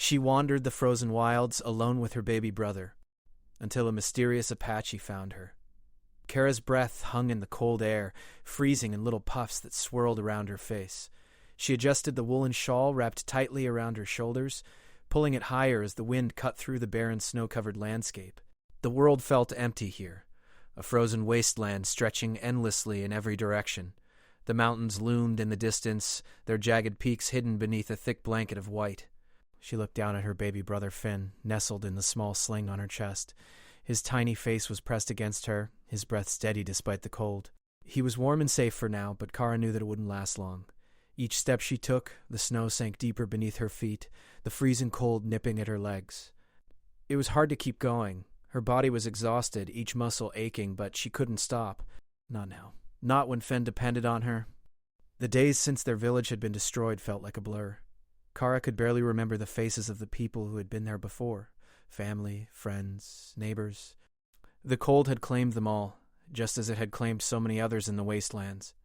She wandered the frozen wilds alone with her baby brother, until a mysterious Apache found her. Kara's breath hung in the cold air, freezing in little puffs that swirled around her face. She adjusted the woolen shawl wrapped tightly around her shoulders, pulling it higher as the wind cut through the barren snow-covered landscape. The world felt empty here, a frozen wasteland stretching endlessly in every direction. The mountains loomed in the distance, their jagged peaks hidden beneath a thick blanket of white. She looked down at her baby brother Finn, nestled in the small sling on her chest. His tiny face was pressed against her, his breath steady despite the cold. He was warm and safe for now, but Kara knew that it wouldn't last long. Each step she took, the snow sank deeper beneath her feet, the freezing cold nipping at her legs. It was hard to keep going. Her body was exhausted, each muscle aching, but she couldn't stop. Not now. Not when Finn depended on her. The days since their village had been destroyed felt like a blur. Kara could barely remember the faces of the people who had been there before. Family, friends, neighbors. The cold had claimed them all, just as it had claimed so many others in the wastelands.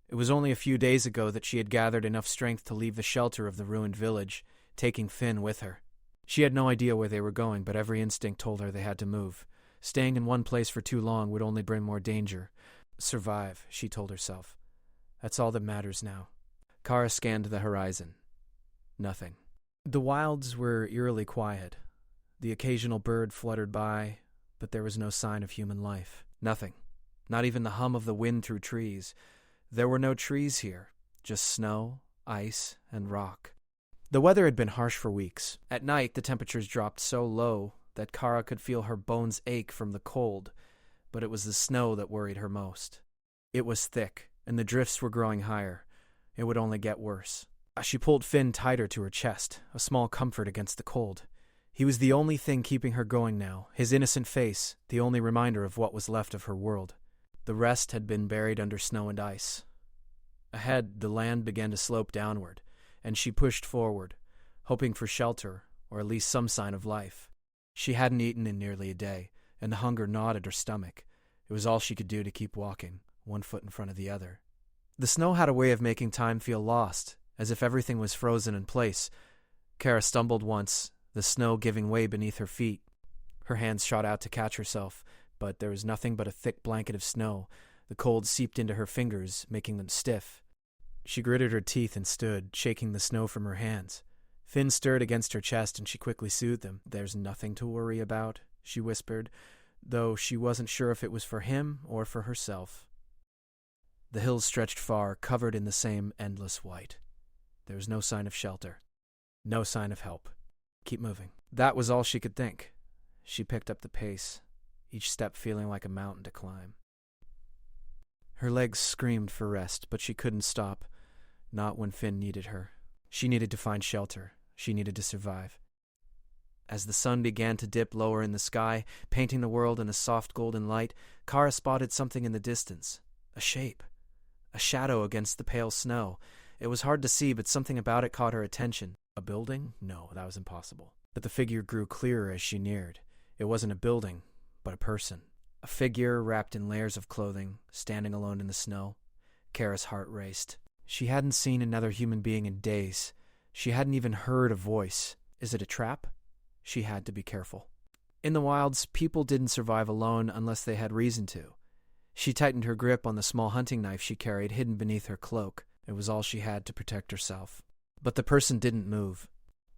It was only a few days ago that she had gathered enough strength to leave the shelter of the ruined village, taking Finn with her. She had no idea where they were going, but every instinct told her they had to move. Staying in one place for too long would only bring more danger. Survive, she told herself. That's all that matters now. Kara scanned the horizon. Nothing. The wilds were eerily quiet. The occasional bird fluttered by, but there was no sign of human life. Nothing. Not even the hum of the wind through trees. There were no trees here, just snow, ice, and rock. The weather had been harsh for weeks. At night, the temperatures dropped so low that Kara could feel her bones ache from the cold, but it was the snow that worried her most. It was thick, and the drifts were growing higher. It would only get worse. She pulled Finn tighter to her chest, a small comfort against the cold. He was the only thing keeping her going now, his innocent face, the only reminder of what was left of her world. The rest had been buried under snow and ice. Ahead, the land began to slope downward, and she pushed forward, hoping for shelter, or at least some sign of life. She hadn't eaten in nearly a day, and the hunger gnawed at her stomach. It was all she could do to keep walking, one foot in front of the other. The snow had a way of making time feel lost, as if everything was frozen in place. Kara stumbled once, the snow giving way beneath her feet. Her hands shot out to catch herself, but there was nothing but a thick blanket of snow. The cold seeped into her fingers, making them stiff. She gritted her teeth and stood, shaking the snow from her hands. Finn stirred against her chest, and she quickly soothed him. "There's nothing to worry about," she whispered, though she wasn't sure if it was for him or for herself. The hills stretched far, covered in the same endless white. There was no sign of shelter. No sign of help. Keep moving. That was all she could think. She picked up the pace, each step feeling like a mountain to climb. Her legs screamed for rest, but she couldn't stop. Not when Finn needed her. She needed to find shelter. She needed to survive. As the sun began to dip lower in the sky, painting the world in a soft golden light, Kara spotted something in the distance. A shape. A shadow against the pale snow. It was hard to see, but something about it caught her attention. A building? No, that was impossible. But the figure grew clearer as she neared. It wasn't a building, but a person. A figure wrapped in layers of clothing, standing alone in the snow. Kara's heart raced. She hadn't seen another human being in days. She hadn't even heard a voice. Is it a trap? She had to be careful. In the wilds, people didn't survive alone unless they had reason to. She tightened her grip on the small hunting knife she carried hidden beneath her cloak. It was all she had to protect herself. But the person didn't move.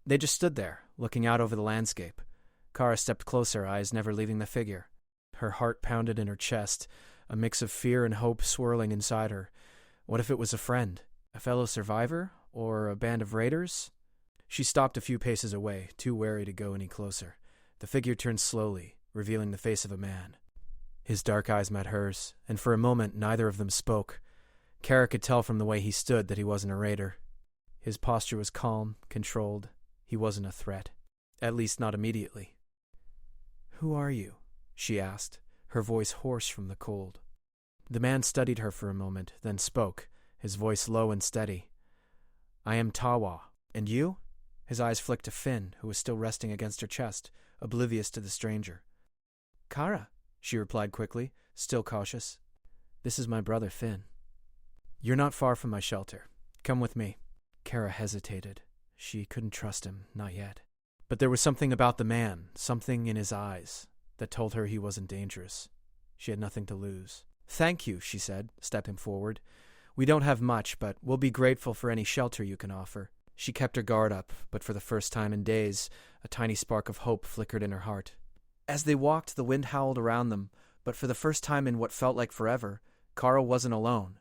They just stood there, looking out over the landscape. Kara stepped closer, eyes never leaving the figure. Her heart pounded in her chest, a mix of fear and hope swirling inside her. What if it was a friend? A fellow survivor? Or a band of raiders? She stopped a few paces away, too wary to go any closer. The figure turned slowly, revealing the face of a man. His dark eyes met hers, and for a moment neither of them spoke. Kara could tell from the way he stood that he wasn't a raider. His posture was calm, controlled. He wasn't a threat. At least not immediately. "Who are you?" she asked, her voice hoarse from the cold. The man studied her for a moment, then spoke, his voice low and steady. "I am Tawa. And you?" His eyes flicked to Finn, who was still resting against her chest, oblivious to the stranger. "Kara," she replied quickly, still cautious. "This is my brother Finn." "You're not far from my shelter. Come with me." Kara hesitated. She couldn't trust him, not yet. But there was something about the man, something in his eyes, that told her he wasn't dangerous. She had nothing to lose. "Thank you," she said, stepping forward. "We don't have much, but we'll be grateful for any shelter you can offer." She kept her guard up, but for the first time in days, a tiny spark of hope flickered in her heart. As they walked, the wind howled around them, but for the first time in what felt like forever, Kara wasn't alone.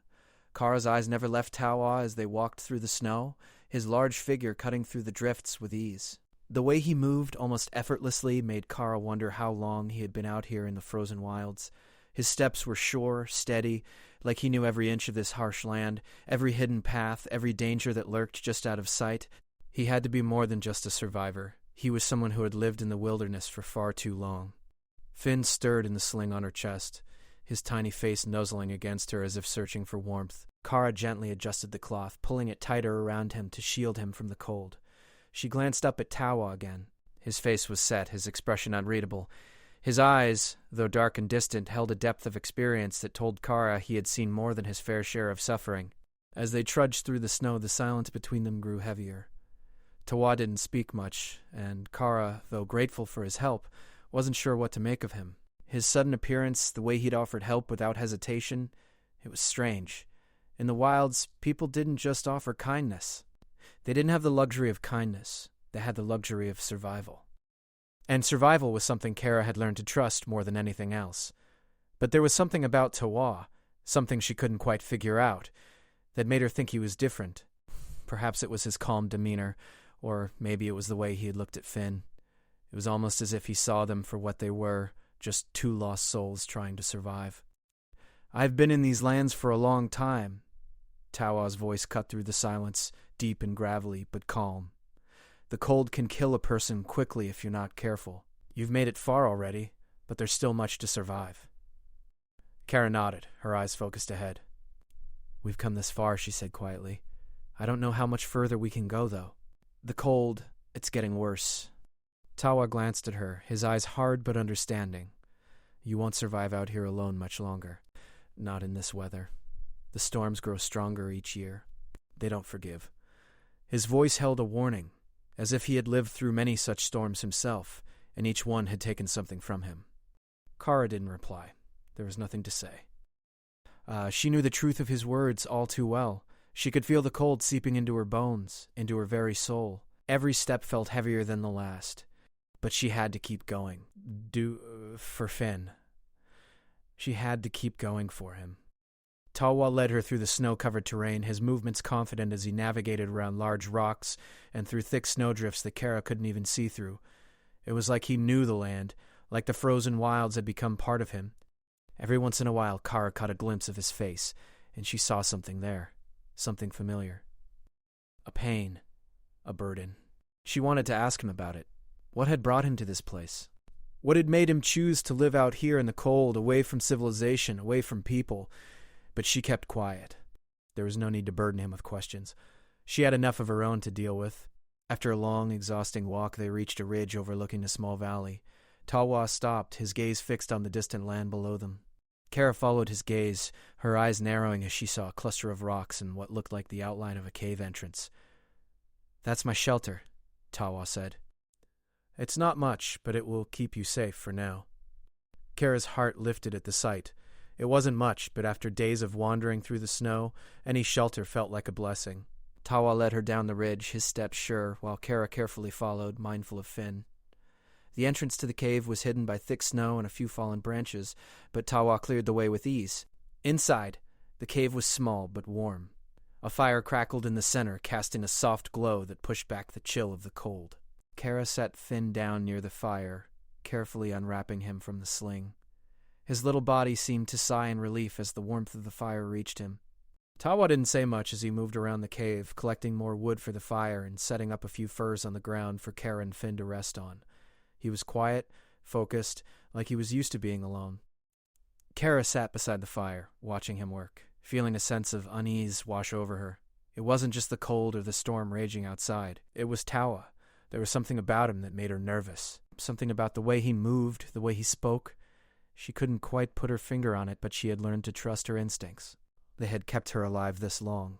Kara's eyes never left Tawa as they walked through the snow, his large figure cutting through the drifts with ease. The way he moved almost effortlessly made Kara wonder how long he had been out here in the frozen wilds. His steps were sure, steady, like he knew every inch of this harsh land, every hidden path, every danger that lurked just out of sight. He had to be more than just a survivor. He was someone who had lived in the wilderness for far too long. Finn stirred in the sling on her chest, his tiny face nuzzling against her as if searching for warmth. Kara gently adjusted the cloth, pulling it tighter around him to shield him from the cold. She glanced up at Tawa again. His face was set, his expression unreadable. His eyes, though dark and distant, held a depth of experience that told Kara he had seen more than his fair share of suffering. As they trudged through the snow, the silence between them grew heavier. Tawa didn't speak much, and Kara, though grateful for his help, wasn't sure what to make of him. His sudden appearance, the way he'd offered help without hesitation, it was strange. In the wilds, people didn't just offer kindness. They didn't have the luxury of kindness. They had the luxury of survival. And survival was something Kara had learned to trust more than anything else. But there was something about Tawa, something she couldn't quite figure out, that made her think he was different. Perhaps it was his calm demeanor, or maybe it was the way he had looked at Finn. It was almost as if he saw them for what they were, just two lost souls trying to survive. "I've been in these lands for a long time." Tawa's voice cut through the silence, deep and gravelly, but calm. "The cold can kill a person quickly if you're not careful. You've made it far already, but there's still much to survive." Kara nodded, her eyes focused ahead. "We've come this far," she said quietly. "I don't know how much further we can go, though. The cold, it's getting worse." Tawa glanced at her, his eyes hard but understanding. "You won't survive out here alone much longer. Not in this weather. The storms grow stronger each year. They don't forgive." His voice held a warning, as if he had lived through many such storms himself, and each one had taken something from him. Kara didn't reply. There was nothing to say. She knew the truth of his words all too well. She could feel the cold seeping into her bones, into her very soul. Every step felt heavier than the last. But she had to keep going. For Finn. She had to keep going for him. Tawa led her through the snow-covered terrain, his movements confident as he navigated around large rocks and through thick snowdrifts that Kara couldn't even see through. It was like he knew the land, like the frozen wilds had become part of him. Every once in a while, Kara caught a glimpse of his face, and she saw something there, something familiar. A pain, a burden. She wanted to ask him about it. What had brought him to this place? What had made him choose to live out here in the cold, away from civilization, away from people? But she kept quiet. There was no need to burden him with questions. She had enough of her own to deal with. After a long, exhausting walk, they reached a ridge overlooking a small valley. Tawa stopped, his gaze fixed on the distant land below them. Kara followed his gaze, her eyes narrowing as she saw a cluster of rocks and what looked like the outline of a cave entrance. "That's my shelter," Tawa said. "It's not much, but it will keep you safe for now." Kara's heart lifted at the sight. It wasn't much, but after days of wandering through the snow, any shelter felt like a blessing. Tawa led her down the ridge, his steps sure, while Kara carefully followed, mindful of Finn. The entrance to the cave was hidden by thick snow and a few fallen branches, but Tawa cleared the way with ease. Inside, the cave was small but warm. A fire crackled in the center, casting a soft glow that pushed back the chill of the cold. Kara sat Finn down near the fire, carefully unwrapping him from the sling. His little body seemed to sigh in relief as the warmth of the fire reached him. Tawa didn't say much as he moved around the cave, collecting more wood for the fire and setting up a few furs on the ground for Kara and Finn to rest on. He was quiet, focused, like he was used to being alone. Kara sat beside the fire, watching him work, feeling a sense of unease wash over her. It wasn't just the cold or the storm raging outside. It was Tawa. There was something about him that made her nervous. Something about the way he moved, the way he spoke. She couldn't quite put her finger on it, but she had learned to trust her instincts. They had kept her alive this long.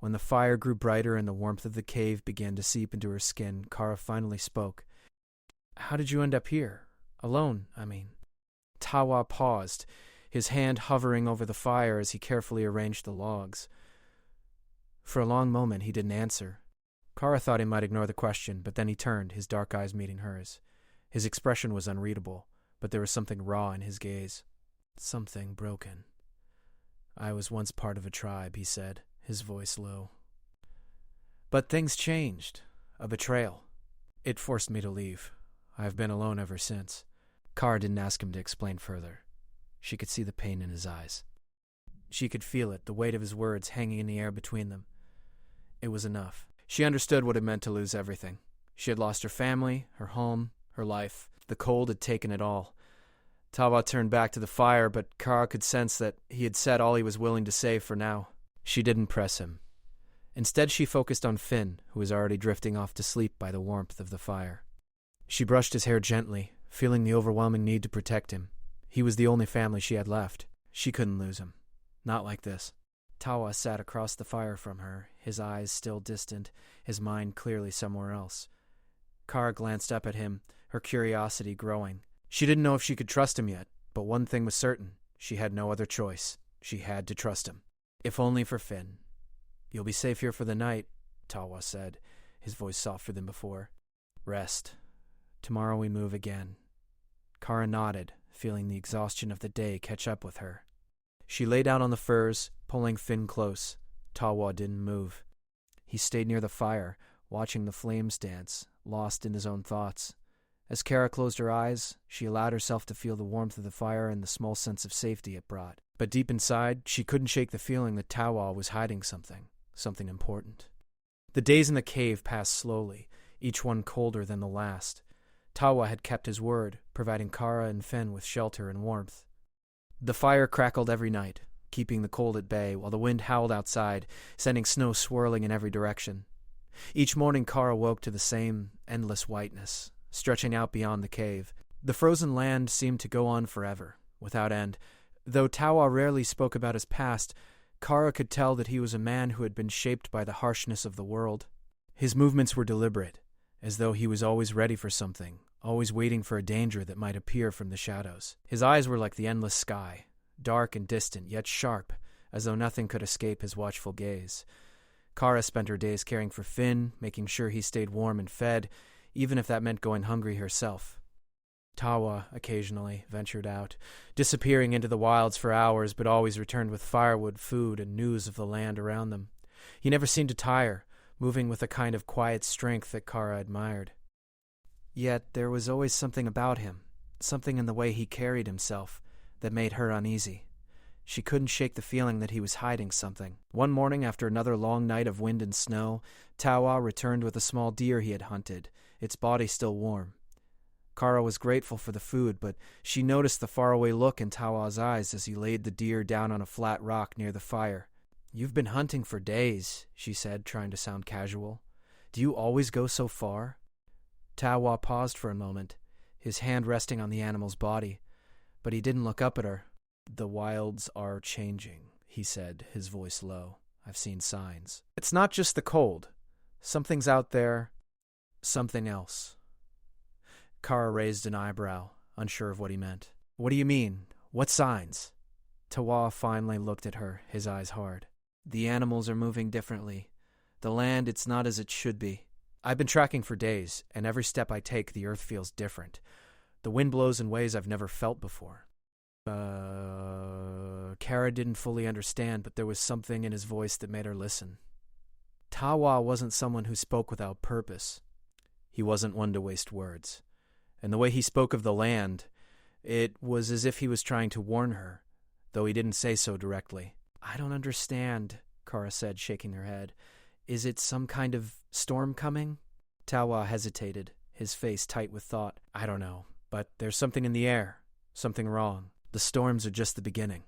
When the fire grew brighter and the warmth of the cave began to seep into her skin, Kara finally spoke. How did you end up here? Alone, I mean. Tawa paused, his hand hovering over the fire as he carefully arranged the logs. For a long moment he didn't answer. Kara thought he might ignore the question, but then he turned, his dark eyes meeting hers. His expression was unreadable, but there was something raw in his gaze. Something broken. I was once part of a tribe, he said, his voice low. But things changed. A betrayal. It forced me to leave. I've been alone ever since. Kara didn't ask him to explain further. She could see the pain in his eyes. She could feel it, the weight of his words hanging in the air between them. It was enough. She understood what it meant to lose everything. She had lost her family, her home, her life. The cold had taken it all. Tawa turned back to the fire, but Kara could sense that he had said all he was willing to say for now. She didn't press him. Instead, she focused on Finn, who was already drifting off to sleep by the warmth of the fire. She brushed his hair gently, feeling the overwhelming need to protect him. He was the only family she had left. She couldn't lose him. Not like this. Tawa sat across the fire from her, his eyes still distant, his mind clearly somewhere else. Kara glanced up at him, her curiosity growing. She didn't know if she could trust him yet, but one thing was certain. She had no other choice. She had to trust him. If only for Finn. You'll be safe here for the night, Tawa said, his voice softer than before. Rest. Tomorrow we move again. Kara nodded, feeling the exhaustion of the day catch up with her. She lay down on the furs, pulling Finn close. Tawa didn't move. He stayed near the fire, watching the flames dance, lost in his own thoughts. As Kara closed her eyes, she allowed herself to feel the warmth of the fire and the small sense of safety it brought. But deep inside, she couldn't shake the feeling that Tawa was hiding something important. The days in the cave passed slowly, each one colder than the last. Tawa had kept his word, providing Kara and Finn with shelter and warmth. The fire crackled every night, keeping the cold at bay, while the wind howled outside, sending snow swirling in every direction. Each morning Kara woke to the same endless whiteness, stretching out beyond the cave. The frozen land seemed to go on forever, without end. Though Tawa rarely spoke about his past, Kara could tell that he was a man who had been shaped by the harshness of the world. His movements were deliberate, as though he was always ready for something, always waiting for a danger that might appear from the shadows. His eyes were like the endless sky, dark and distant, yet sharp, as though nothing could escape his watchful gaze. Kara spent her days caring for Finn, making sure he stayed warm and fed, even if that meant going hungry herself. Tawa occasionally ventured out, disappearing into the wilds for hours, but always returned with firewood, food, and news of the land around them. He never seemed to tire, moving with a kind of quiet strength that Kara admired. Yet there was always something about him, something in the way he carried himself, that made her uneasy. She couldn't shake the feeling that he was hiding something. One morning, after another long night of wind and snow, Tawa returned with a small deer he had hunted, its body still warm. Kara was grateful for the food, but she noticed the faraway look in Tawa's eyes as he laid the deer down on a flat rock near the fire. "You've been hunting for days," she said, trying to sound casual. "Do you always go so far?" Tawa paused for a moment, his hand resting on the animal's body, but he didn't look up at her. "The wilds are changing," he said, his voice low. "I've seen signs. It's not just the cold. Something's out there. Something else." Kara raised an eyebrow, unsure of what he meant. "What do you mean? What signs?" Tawa finally looked at her, his eyes hard. "The animals are moving differently. The land, it's not as it should be. I've been tracking for days, and every step I take, the earth feels different. The wind blows in ways I've never felt before." Kara didn't fully understand, but there was something in his voice that made her listen. Tawa wasn't someone who spoke without purpose. He wasn't one to waste words. And the way he spoke of the land, it was as if he was trying to warn her, though he didn't say so directly. "I don't understand," Kara said, shaking her head. "Is it some kind of storm coming?" Tawa hesitated, his face tight with thought. "I don't know, but there's something in the air, something wrong. The storms are just the beginning."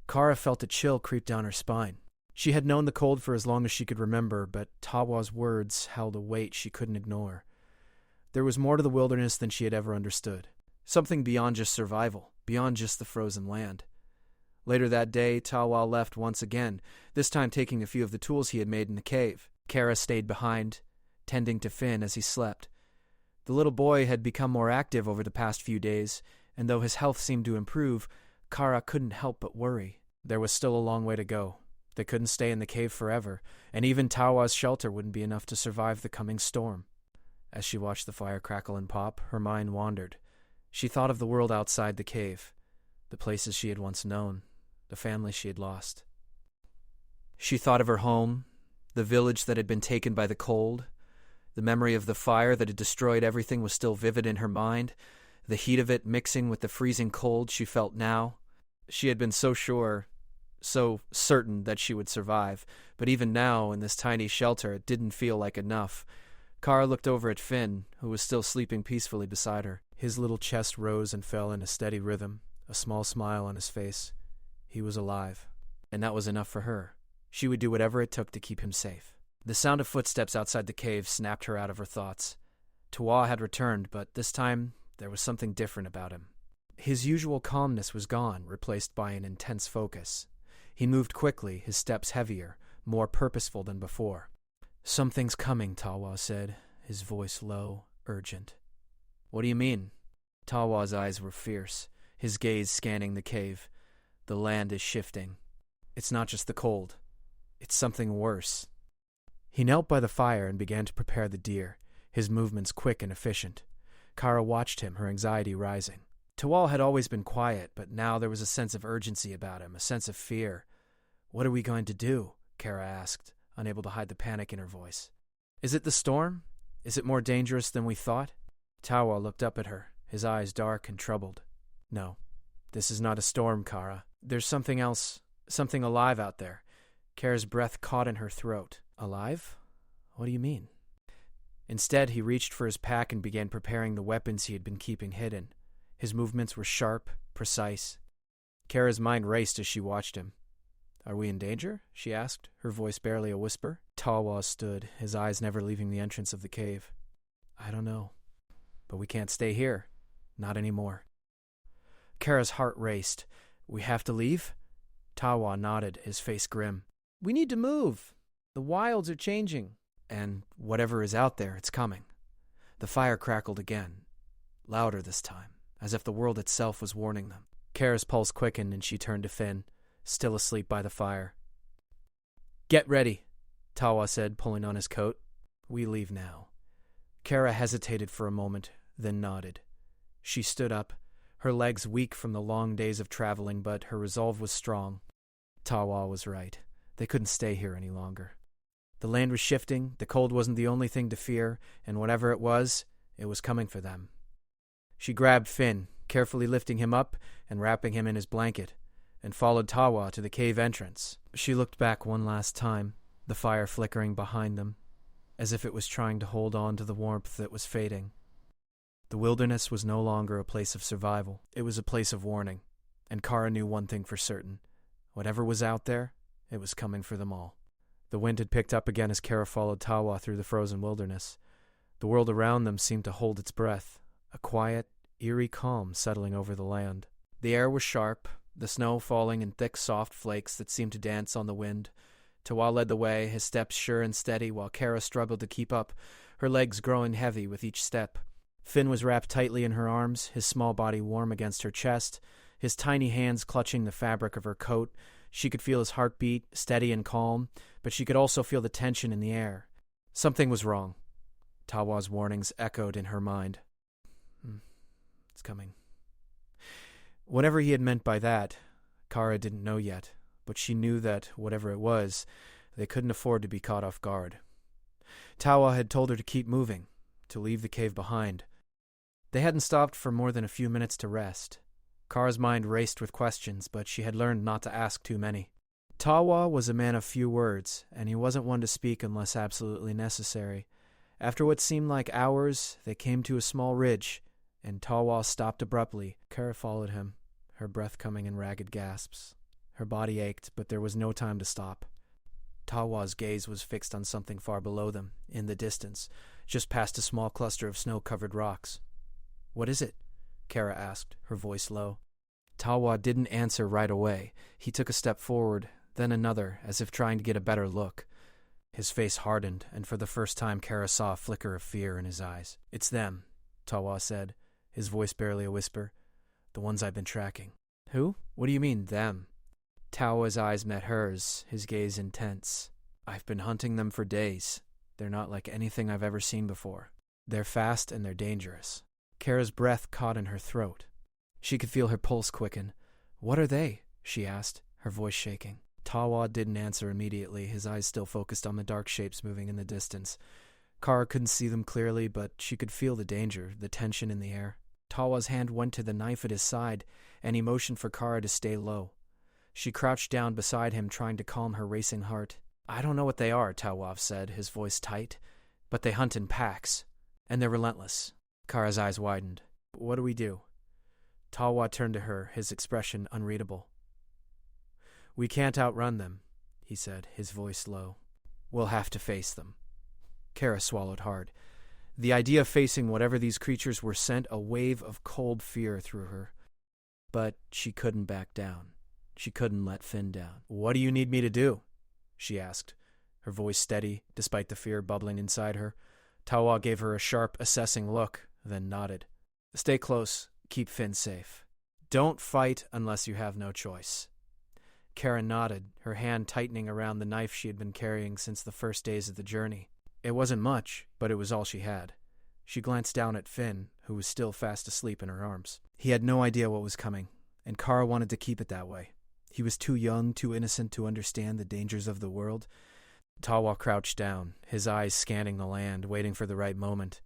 Kara felt a chill creep down her spine. She had known the cold for as long as she could remember, but Tawa's words held a weight she couldn't ignore. There was more to the wilderness than she had ever understood. Something beyond just survival, beyond just the frozen land. Later that day, Tawa left once again, this time taking a few of the tools he had made in the cave. Kara stayed behind, tending to Finn as he slept. The little boy had become more active over the past few days, and though his health seemed to improve, Kara couldn't help but worry. There was still a long way to go. They couldn't stay in the cave forever, and even Tawa's shelter wouldn't be enough to survive the coming storm. As she watched the fire crackle and pop, her mind wandered. She thought of the world outside the cave, the places she had once known, the family she had lost. She thought of her home, the village that had been taken by the cold. The memory of the fire that had destroyed everything was still vivid in her mind, the heat of it mixing with the freezing cold she felt now. She had been so sure, so certain that she would survive, but even now, in this tiny shelter, it didn't feel like enough. Kara looked over at Finn, who was still sleeping peacefully beside her. His little chest rose and fell in a steady rhythm, a small smile on his face. He was alive, and that was enough for her. She would do whatever it took to keep him safe. The sound of footsteps outside the cave snapped her out of her thoughts. Tawa had returned, but this time there was something different about him. His usual calmness was gone, replaced by an intense focus. He moved quickly, his steps heavier, more purposeful than before. "Something's coming," Tawa said, his voice low, urgent. "What do you mean?" Tawa's eyes were fierce, his gaze scanning the cave. "The land is shifting. It's not just the cold. It's something worse." He knelt by the fire and began to prepare the deer, his movements quick and efficient. Kara watched him, her anxiety rising. Tawal had always been quiet, but now there was a sense of urgency about him, a sense of fear. "What are we going to do?" Kara asked, unable to hide the panic in her voice. "Is it the storm? Is it more dangerous than we thought?" Tawa looked up at her, his eyes dark and troubled. "No, this is not a storm, Kara. There's something else, something alive out there." Kara's breath caught in her throat. "Alive? What do you mean?" Instead, he reached for his pack and began preparing the weapons he had been keeping hidden. His movements were sharp, precise. Kara's mind raced as she watched him. "Are we in danger?" she asked, her voice barely a whisper. Tawa stood, his eyes never leaving the entrance of the cave. "I don't know. But we can't stay here. Not anymore." Kara's heart raced. "We have to leave?" Tawa nodded, his face grim. "We need to move. The wilds are changing. And whatever is out there, it's coming." The fire crackled again, louder this time, as if the world itself was warning them. Kara's pulse quickened and she turned to Finn, still asleep by the fire. "Get ready," Tawa said, pulling on his coat. "We leave now." Kara hesitated for a moment, then nodded. She stood up, her legs weak from the long days of traveling, but her resolve was strong. Tawa was right. They couldn't stay here any longer. The land was shifting, the cold wasn't the only thing to fear, and whatever it was coming for them. She grabbed Finn, carefully lifting him up and wrapping him in his blanket, and followed Tawa to the cave entrance. She looked back one last time, the fire flickering behind them, as if it was trying to hold on to the warmth that was fading. The wilderness was no longer a place of survival. It was a place of warning, and Kara knew one thing for certain. Whatever was out there, it was coming for them all. The wind had picked up again as Kara followed Tawa through the frozen wilderness. The world around them seemed to hold its breath, a quiet, eerie calm settling over the land. The air was sharp, the snow falling in thick, soft flakes that seemed to dance on the wind. Tawa led the way, his steps sure and steady, while Kara struggled to keep up, her legs growing heavy with each step. Finn was wrapped tightly in her arms, his small body warm against her chest, his tiny hands clutching the fabric of her coat. She could feel his heartbeat, steady and calm, but she could also feel the tension in the air. Something was wrong. Tawa's warnings echoed in her mind. It's coming. Whatever he had meant by that, Kara didn't know yet, but she knew that, whatever it was, they couldn't afford to be caught off guard. Tawa had told her to keep moving, to leave the cave behind. They hadn't stopped for more than a few minutes to rest. Kara's mind raced with questions, but she had learned not to ask too many. Tawa was a man of few words, and he wasn't one to speak unless absolutely necessary. After what seemed like hours, they came to a small ridge, and Tawa stopped abruptly. Kara followed him, her breath coming in ragged gasps. Her body ached, but there was no time to stop. Tawa's gaze was fixed on something far below them, in the distance, just past a small cluster of snow-covered rocks. "What is it?" Kara asked, her voice low. Tawa didn't answer right away. He took a step forward, then another, as if trying to get a better look. His face hardened, and for the first time Kara saw a flicker of fear in his eyes. "It's them," Tawa said, his voice barely a whisper. The ones I've been tracking. Who? What do you mean, them? Tawa's eyes met hers, his gaze intense. I've been hunting them for days. They're not like anything I've ever seen before. They're fast and they're dangerous. Kara's breath caught in her throat. She could feel her pulse quicken. What are they? She asked, her voice shaking. Tawa didn't answer immediately, his eyes still focused on the dark shapes moving in the distance. Kara couldn't see them clearly, but she could feel the danger, the tension in the air. Tawa's hand went to the knife at his side, and he motioned for Kara to stay low. She crouched down beside him, trying to calm her racing heart. I don't know what they are, Tawa said, his voice tight, but they hunt in packs, and they're relentless. Kara's eyes widened. What do we do? Tawa turned to her, his expression unreadable. We can't outrun them, he said, his voice low. We'll have to face them. Kara swallowed hard. The idea of facing whatever these creatures were sent a wave of cold fear through her. But she couldn't back down. She couldn't let Finn down. What do you need me to do? She asked, her voice steady, despite the fear bubbling inside her. Tawa gave her a sharp, assessing look, then nodded. Stay close. Keep Finn safe. Don't fight unless you have no choice. Kara nodded, her hand tightening around the knife she had been carrying since the first days of the journey. It wasn't much, but it was all she had. She glanced down at Finn, who was still fast asleep in her arms. He had no idea what was coming, and Kara wanted to keep it that way. He was too young, too innocent to understand the dangers of the world. Tawa crouched down, his eyes scanning the land, waiting for the right moment.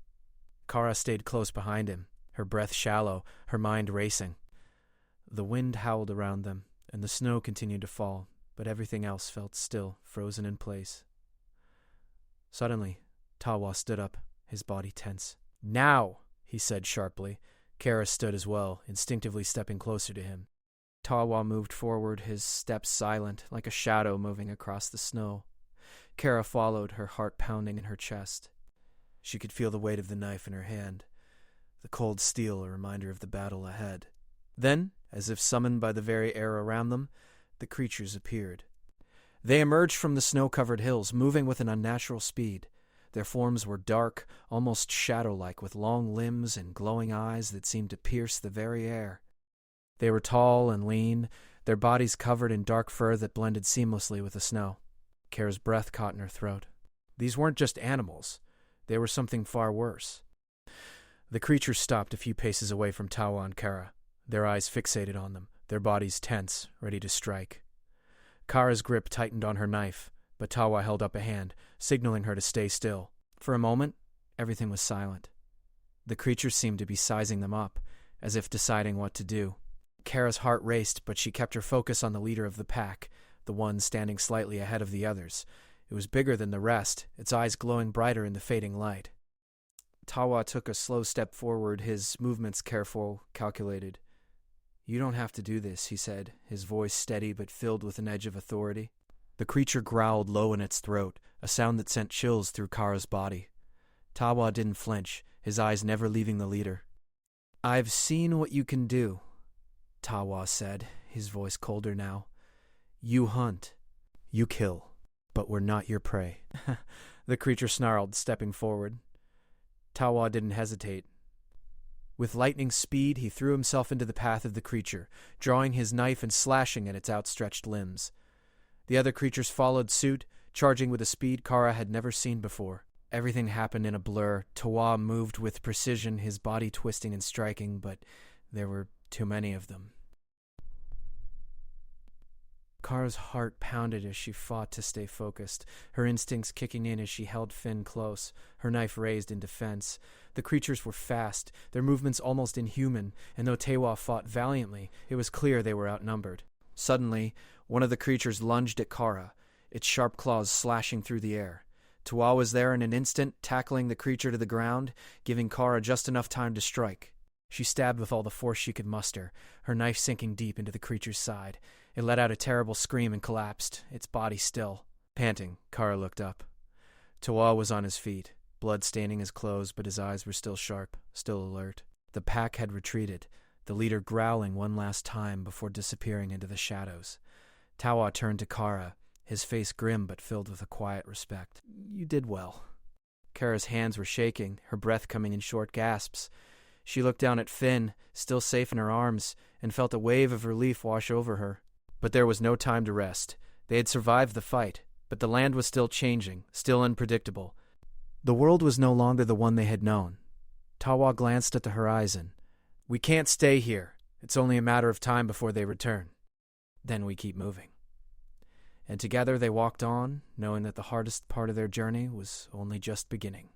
Kara stayed close behind him, her breath shallow, her mind racing. The wind howled around them, and the snow continued to fall, but everything else felt still, frozen in place. Suddenly, Tawa stood up, his body tense. Now, he said sharply. Kara stood as well, instinctively stepping closer to him. Tawa moved forward, his steps silent, like a shadow moving across the snow. Kara followed, her heart pounding in her chest. She could feel the weight of the knife in her hand, the cold steel a reminder of the battle ahead. Then, as if summoned by the very air around them, the creatures appeared. They emerged from the snow-covered hills, moving with an unnatural speed. Their forms were dark, almost shadow-like, with long limbs and glowing eyes that seemed to pierce the very air. They were tall and lean, their bodies covered in dark fur that blended seamlessly with the snow. Kara's breath caught in her throat. These weren't just animals. They were something far worse. The creatures stopped a few paces away from Tawa and Kara, their eyes fixated on them, their bodies tense, ready to strike. Kara's grip tightened on her knife, but Tawa held up a hand, signaling her to stay still. For a moment, everything was silent. The creatures seemed to be sizing them up, as if deciding what to do. Kara's heart raced, but she kept her focus on the leader of the pack, the one standing slightly ahead of the others. It was bigger than the rest, its eyes glowing brighter in the fading light. Tawa took a slow step forward, his movements careful, calculated. You don't have to do this, he said, his voice steady but filled with an edge of authority. The creature growled low in its throat, a sound that sent chills through Kara's body. Tawa didn't flinch, his eyes never leaving the leader. I've seen what you can do, Tawa said, his voice colder now. You hunt. You kill. But we're not your prey. The creature snarled, stepping forward. Tawa didn't hesitate. With lightning speed, he threw himself into the path of the creature, drawing his knife and slashing at its outstretched limbs. The other creatures followed suit, charging with a speed Kara had never seen before. Everything happened in a blur. Tawa moved with precision, his body twisting and striking, but there were too many of them. Kara's heart pounded as she fought to stay focused, her instincts kicking in as she held Finn close, her knife raised in defense. The creatures were fast, their movements almost inhuman, and though Tawa fought valiantly, it was clear they were outnumbered. Suddenly, one of the creatures lunged at Kara, its sharp claws slashing through the air. Tawa was there in an instant, tackling the creature to the ground, giving Kara just enough time to strike. She stabbed with all the force she could muster, her knife sinking deep into the creature's side. It let out a terrible scream and collapsed, its body still. Panting, Kara looked up. Tawa was on his feet, blood staining his clothes, but his eyes were still sharp, still alert. The pack had retreated, the leader growling one last time before disappearing into the shadows. Tawa turned to Kara, his face grim but filled with a quiet respect. You did well. Kara's hands were shaking, her breath coming in short gasps. She looked down at Finn, still safe in her arms, and felt a wave of relief wash over her. But there was no time to rest. They had survived the fight, but the land was still changing, still unpredictable. The world was no longer the one they had known. Tawa glanced at the horizon. "We can't stay here. It's only a matter of time before they return. Then we keep moving." And together they walked on, knowing that the hardest part of their journey was only just beginning.